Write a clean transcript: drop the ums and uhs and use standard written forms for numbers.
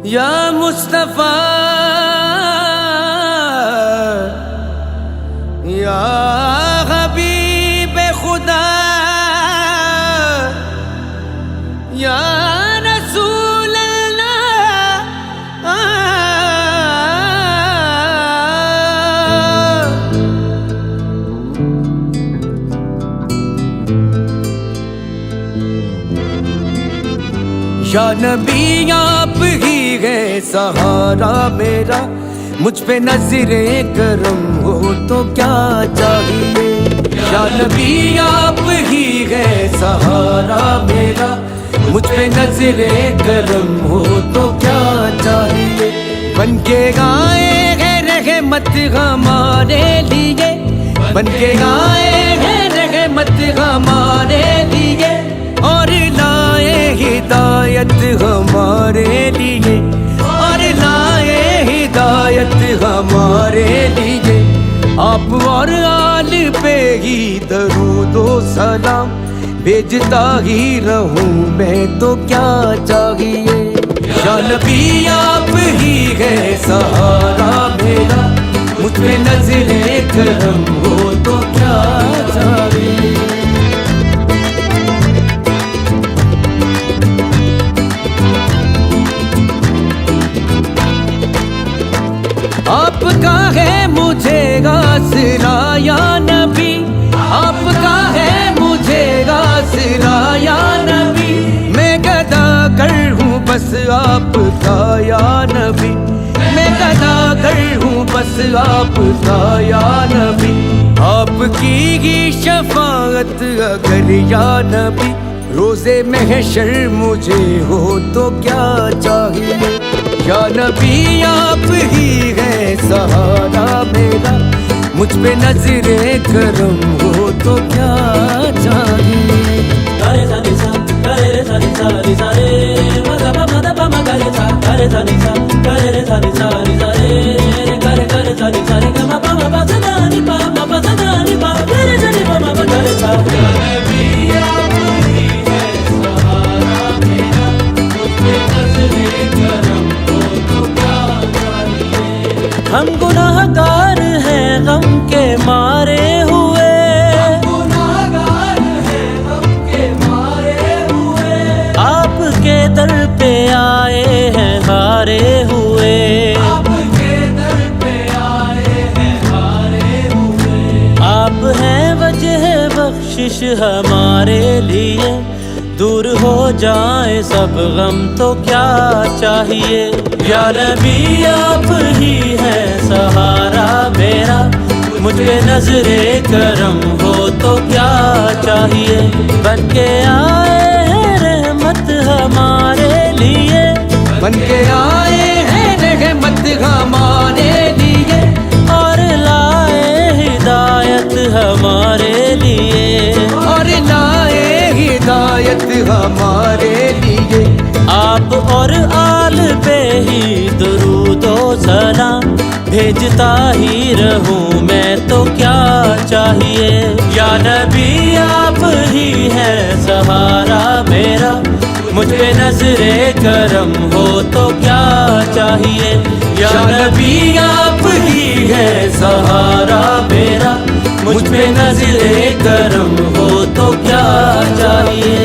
یا مصطفیٰ یا حبیب خدا یا رسول اللہ یا نبی آپ ہی ہے سہارا میرا، مجھ پہ نظر کرم ہو تو کیا چاہیے۔ یا نبی آپ ہی ہے سہارا میرا، مجھ پہ نظر کرم ہو تو کیا چاہیے۔ بن کے آئے ہیں رحمت ہمارے لیے، بن کے آئے ہیں رحمت ہمارے لیے، اور لائے ہدایت ہمارے لیے، اور لائے ہدایت ہمارے لیے۔ آپ اور آل پہ ہی درود و سلام بھیجتا ہی رہوں میں تو کیا چاہیے۔ یا نبی آپ ہی ہے سہارا میرا، مجھ پہ نظر کرم ہو تو کیا چاہیے۔ آپ کا ہے مجھے آسرا یا نبی، آپ کا ہے مجھے آسرا یا نبی، میں گدا گر ہوں بس آپ کا یا نبی، میں گدا گر ہوں بس آپ کا یا نبی۔ آپ کی ہی شفاعت اگر یا نبی، روزے محشر مجھے ہو تو کیا چاہیے۔ یا نبی آپ ہی ہے سہارا میرا، مجھ پہ نظر کرم ہو تو کیا چاہیے۔ ہم گناہ گار ہیں غم کے مارے ہوئے، آپ کے در پہ آئے ہیں ہارے ہوئے، آپ ہیں وجہ بخشش ہمارے لیے، دور ہو جائیں سب غم تو کیا چاہیے۔ یا نبی آپ ہی ہے سہارا میرا، مجھ پہ نظر کرم ہو تو کیا چاہیے۔ بن کے آئے ہیں رحمت ہمارے لیے، بن کے آئے ہیں رحمت ہمارے لیے، اور لائے ہدایت ہمارے لیے، اور لائے ہدایت ہمارے لیے۔ آپ اور آل پہ ہی درود و سلام بھیجتا ہی رہوں میں تو کیا چاہیے۔ یا نبی آپ ہی ہے سہارا میرا، مجھ پہ نظر کرم ہو تو کیا چاہیے۔ یا نبی آپ ہی ہے سہارا میرا، مجھ پہ نظر کرم ہو تو کیا چاہیے۔